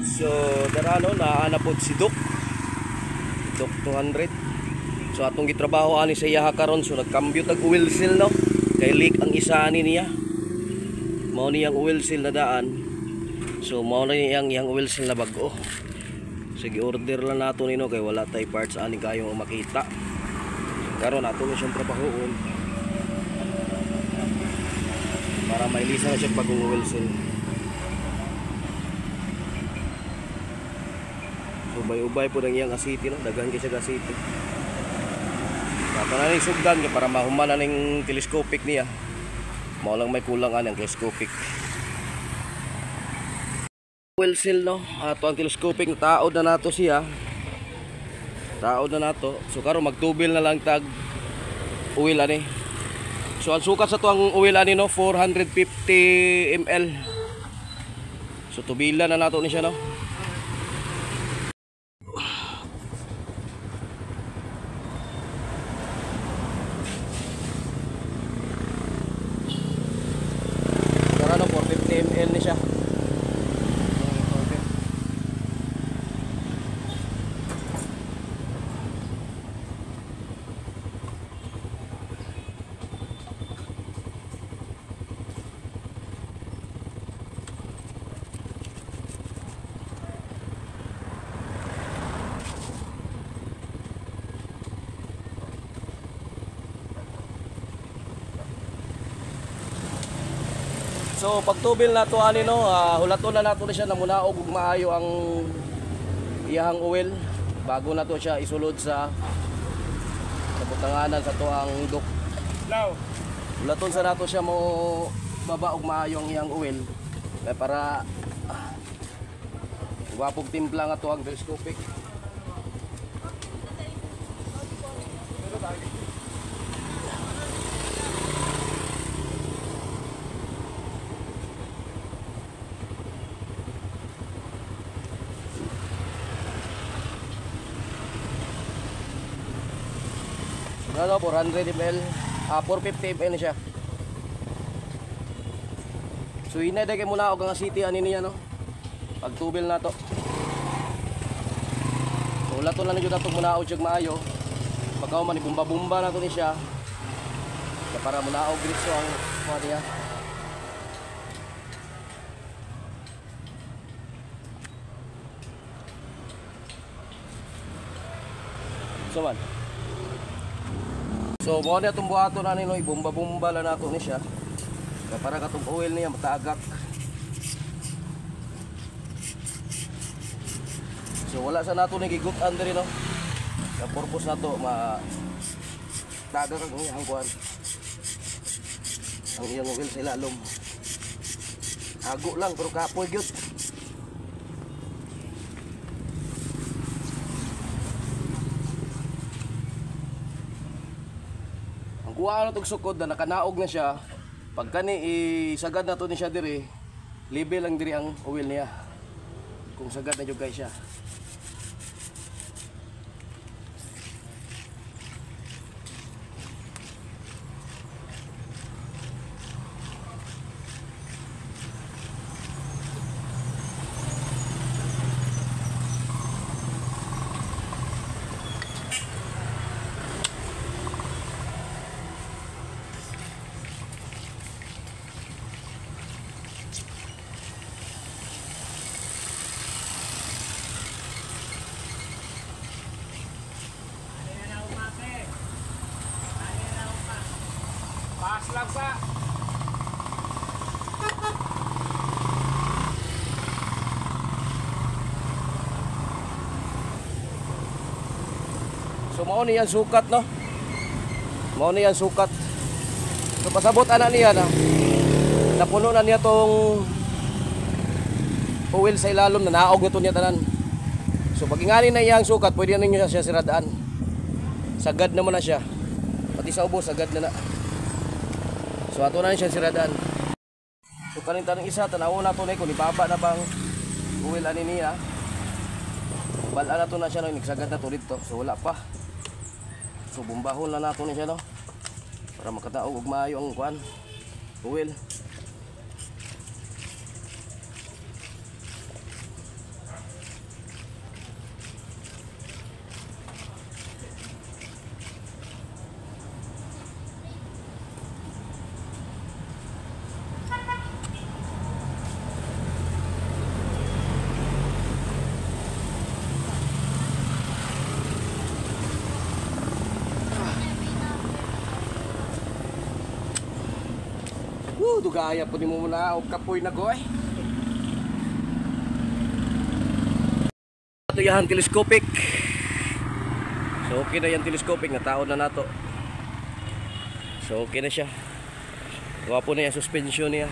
So darano naanapod si Doc 200. So atong gitrabaho ani sa iya karon, so nagkambyo tag oil seal no, kay leak ang isa ani niya. Mao niyang oil seal na daan. So mao na iyang oil seal na bago. Sige, order lang nato nino kay wala tay parts ani kayong makita. Karon ato na siyang trabahoon para mailisa na siya bagong oil seal. So ubay po ng iyang asiti no, daghan kay siya asiti. Dapat na ning sugdan para mahumana ning telescopic niya. Mao lang may kulang ang telescopic. Oil seal no, ato ang telescopic taod na nato siya. Taod na nato. So karon magtubil na lang tag oil ani. So ang sukat sa to ang oil ani no 450 ml. So tubilan na nato ni siya no. Karano 450 ml ni siya. So pagtubil na to ani no, hulaton na nato na siya na munaog ug maayo ang iyahang oil bago na to siya isulod sa butanganan sa to ang Doc. Hulaton sa nato siya mo baba og maayo ang iyang oil kay para gwapog timpla nga to ang telescopic. Ano, 400 ml, 450 ml siya. So inay dagay muna og ang asiti ani niya no. Pagtubil na to. So lato na gyud ato muna og jug maayo. Pagkaw man ibumba-bumba na to ni siya. Para muna og diretso ang kuha niya. So man. So mo na itong buhato na nino, ibumba-bumba lang nato ni siya para katong oil niya matagak. So wala sa nato ni gigutan diri no. Sa purpose nato matagak ang iyang kuan. Ang iyang oil sa ilalom. Ago lang pero kapoy gyud. Kuha na itong sukod na nakanaog na siya. Pagka ni isagad na ito ni siya diri, level lang diri ang oil niya. Kung sagad na yung guys siya. Lang pa. So mao ni yan sukat no. Mao ni yan sukat. So pasabot ana niya na. Napuno na niya tong oil sa ilalom na naog nito niya tanan. So pag ingani na iyang sukat, pwede na niyo siya siradaan. Sagad naman na siya. Pati sa ubos sagad na na. So ato na siya siradaan. So kanin tanong isa tanaw na to nay kun ibaba na bang oil ani niya. Bala na to na siya no, nagsagad na to dito. So wala pa. So bumbahon na nato ni siya no. Para makataog og maayo ang kuan. Oil. Dugaya po ni mo muna o kapoy na ko eh. Ito yan telescopic. So okay na yan telescopic, nataon na nato. So okay na siya. Gawa po na yung suspension niya.